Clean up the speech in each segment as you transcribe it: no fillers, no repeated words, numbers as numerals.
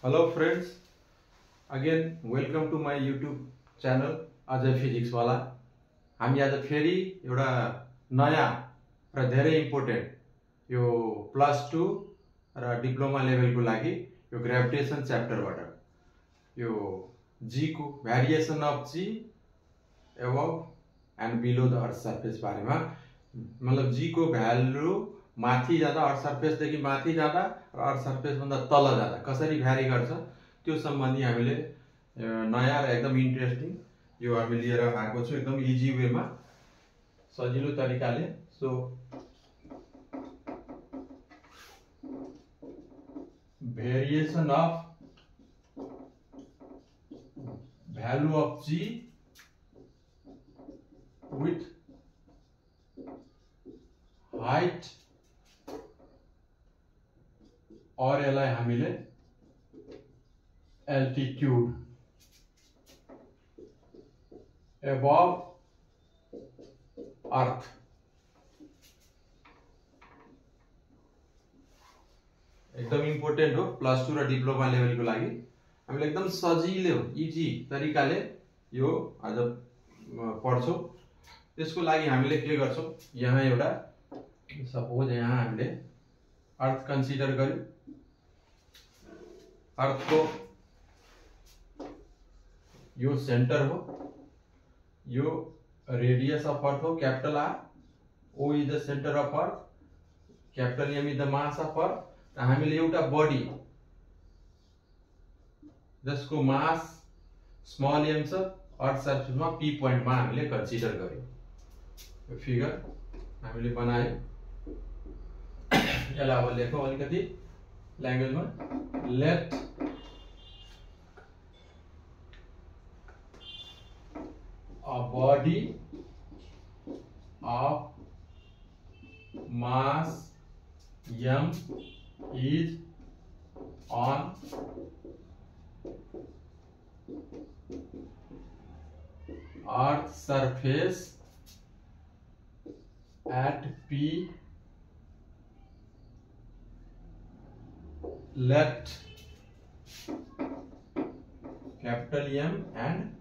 Hello friends, again welcome to my YouTube channel Ajay physics वाला। हामी आज फेरि एउटा नयाँ र धेरै इम्पोर्टेन्ट यो +2 र डिप्लोमा लेभलको लागि यो ग्रेभिटेसन च्याप्टरबाट यो जी को variation of G above and below the earth surface बारेमा, मतलब जी को भ्यालु माथि जाँदा अर्थ सर्फेस देखि माथि जाँदा र अर्थ सर्फेस भन्दा तल जाँदा कसरी भ्यारी गर्छ त्यो सम्बन्धी हामीले नयाँ र एकदम इन्ट्रेस्टिङ यो हामी लिएर आएको छु, एकदम इजी वेमा सजिलो तरिकाले। So variation of value of g with height और यसलाई हामीले एल्टिट्युड above अर्थ एकदम इम्पोर्टेन्ट हो +2 र डिप्लोमा लेभलको लागि। हामीले एकदम सजिलो इजी तरिकाले यो आज पढ्छौँ। त्यसको लागि हामीले के गर्छौँ, यहाँ एउटा सपोज यहाँ हामीले अर्थ कन्सिडर गर्यौँ। अर्थको यो सेन्टर हो, यो रेडियस अफ अर्थ हो capital R, O is the centre of earth, capital M is the mass of earth. हामीले एउटा बडी जसको मास स्मल एम छ अर्थ सर्फेसमा पी पोइन्टमा हामीले कन्सिडर गर्यौँ। यो फिगर हामीले बनायौँ। यसलाई अब लेखौँ अलिकति ल्याङ्ग्वेजमा। Let a body of mass m is on earth surface at p. Let capital M and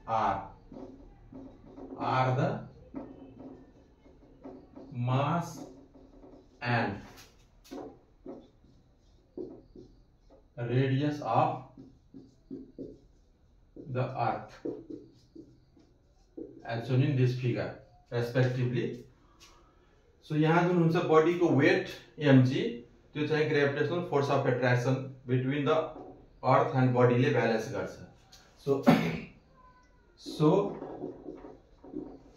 R are the mass and radius of the earth as shown in this figure respectively. So यहाँ जुन हुन्छ body को weight mg त्यो चाहिँ gravitational force of attraction between the earth and बडीले balance गर्छ। So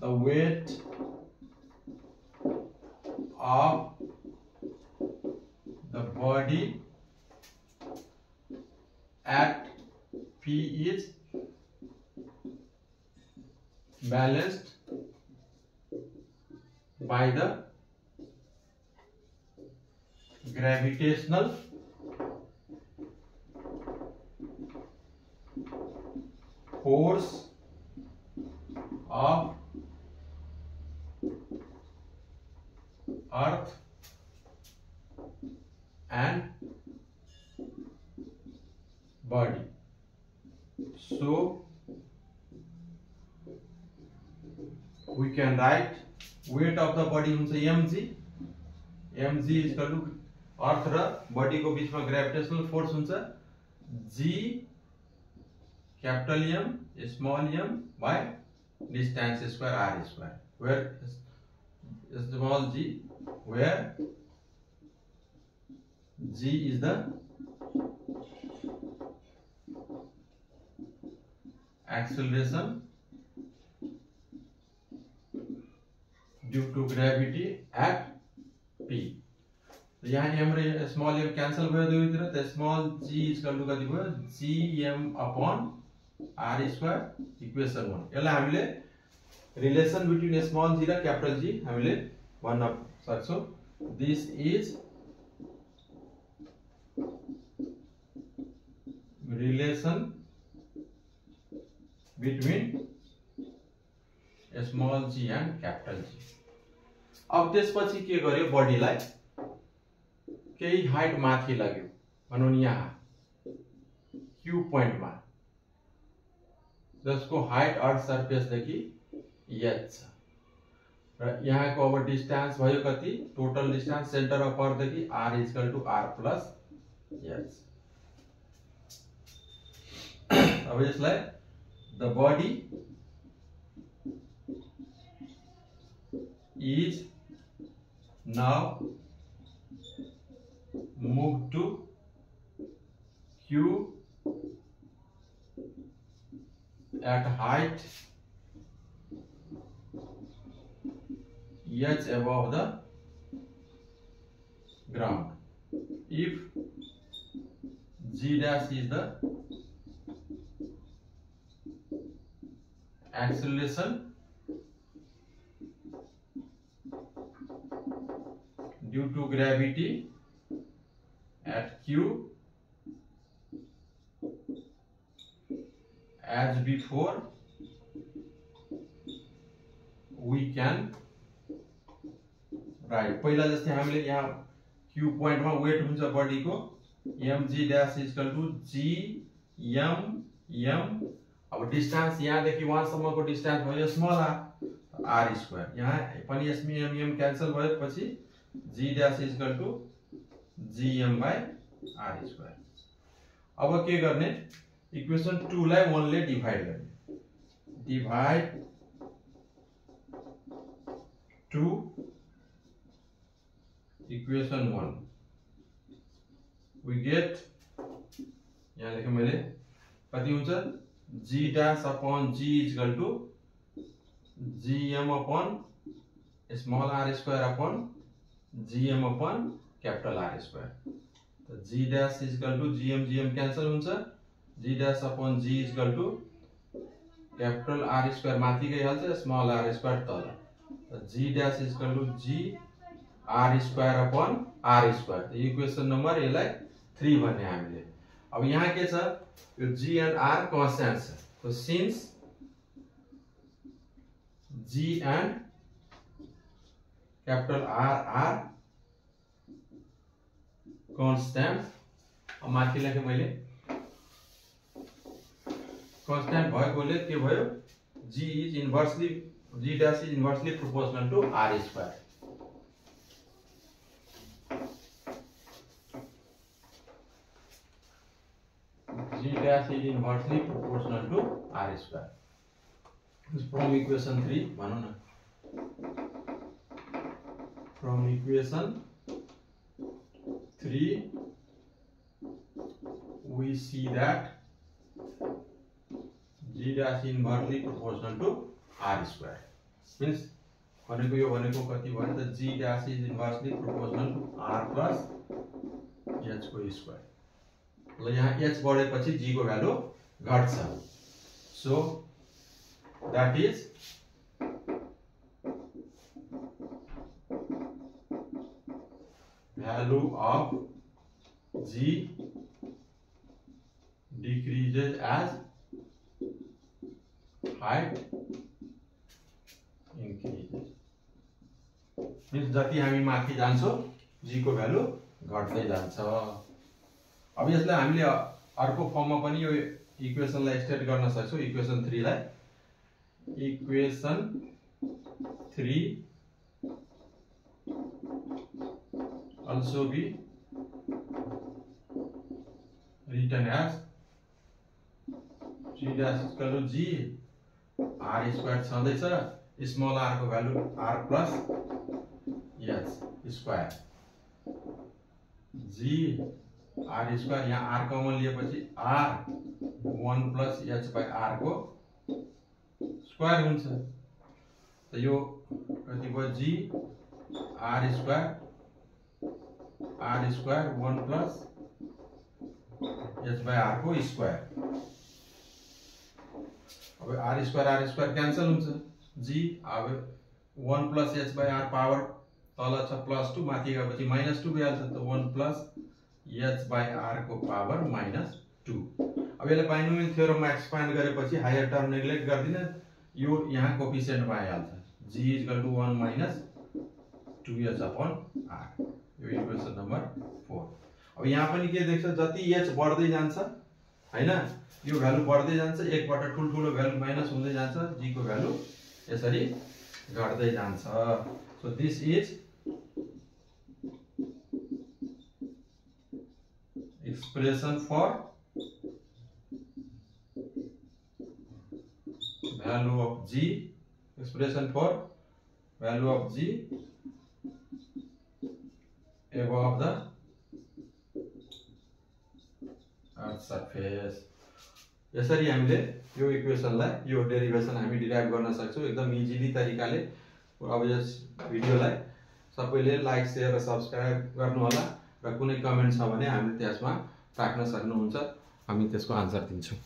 the weight of the body at P is balanced by the gravitational force of earth and body. So we can write weight of the body हुन्छ mg, mg is equal to अर्थ र body को बीचमा gravitational force हुन्छ g capital M small m by distance square r square, where small g, where g is the acceleration due to gravity at p। यहाँ m र small m cancel भयो दुईतिर, त small g equal to कति भयो gm upon r square equation 1। यसलाई हामीले relation between small g र क्यापिटल G हामीले भन्न सक्छौं। This is relation between small g and capital G। अब त्यसपछि के गर्यो, बडीलाई केही हाइट माथि लाग्यो भनौं यहाँ क्यू पोइन्टमा जसको हाइट अर्थ सर्फेसदेखि h छ र यहाँको अब डिस्टेन्स भयो कति टोटल डिस्टेन्स सेन्टर अफ अर्थदेखि r equal to r plus h। अब यसलाई the body is now move to Q at height h above the ground if g dash is the acceleration due to gravity at Q as before we can write। पहिला जस्तै हामीले यहाँ Q पोइन्टमा weight हुन्छ बडीको mg dash equal to gm। अब distance यहाँदेखि वहाँसम्मको डिस्टेन्स भयो स्मल r स्क्वायर, यहाँ पनि यसमा m क्यान्सल भएपछि g dash equal to gm by r square. अब के गर्ने इक्वेसन 2 लाई 1 ले डिभाइड गर्ने, डिभाइड 2 इक्वेसन 1 we get यहाँ लेखेँ मैले कति हुन्छ g dash upon g equal to gm upon small r square upon gm अपॉन कैपिटल R स्क्वायर। तो g dash equal to gm cancel हुन्छ, g dash upon g equal to capital R square माथि गइहाल्छ, small r square तल। तो g dash equal to g r square upon r square. तो equation number यसलाई 3 भन्ने हामीले। अब यहाँ के छ यो g एन्ड r कन्स्टेन्ट छ। तो since g and capital R are constant, अब माथि लेखे मैले कन्स्टेन्ट भएकोले के भयो g dash is inversely proportional to r square. g dash is inversely proportional to r square। From equation 3 भनौं न, from equation 3 we see that g dash is inversely proportional to r square। means भनेको यो भनेको कति भयो त g dash is inversely proportional to r plus h को square. ल यहाँ h बढेपछि g को भ्यालु घट्छ। So that is value of g decreases as height increases। means जति हामी माथि जान्छौं g को भ्यालु घट्दै जान्छ। अब यसलाई हामीले अर्को फर्ममा पनि यो इक्वेसनलाई स्टेट गर्न सक्छौं। इक्वेसन 3 लाई equation 3 also be written as g dash equal to g r square छँदैछ, स्मॉल r को value r plus h square g r square, यहाँ r कमन लिएपछि r 1 plus h by r को square हुन्छ। तो यो कति भयो g r square 1 plus h by r को स्क्वायर। अब r स्क्वायर कैंसल हुन्छ, g अब 1 plus h by r power तल छ प्लस 2 माथि गएपछि माइनस 2 भइहाल्छ। त 1 प्लस h बाई r को पावर माइनस 2। अब यसलाई बाइनोमियल थ्योरममा एक्सपान्ड गरेपछि हायर टर्म नेग्लेक्ट गर्दिन, यो यहाँ कोफिसिएन्ट आइहाल्छ g equal to 1 minus 2h upon r। यो इक्वेसन नम्बर 4। अब यहाँ पनि के देख्छ जति h बढ्दै जान्छ हैन। यो भ्यालु बढ्दै जान्छ, एकबाट ठुलठुलो भ्यालु माइनस हुँदै जान्छ, g को भ्यालु यसरी घट्दै जान्छ। So this is expression for value of g, expression for value of g above the earth surface। यसरी हामीले यो इक्वेसनलाई, यो डेरिभेसन हामी डिराइभ गर्न सक्छौँ एकदम इजिली तरिकाले। अब यस भिडियोलाई सबैले लाइक, शेयर र सब्स्क्राइब गर्नु होला र कुनै कमेन्ट छ भने हामीले त्यसमा राख्न सक्नुहुन्छ, हामी त्यसको आन्सर दिन्छौँ।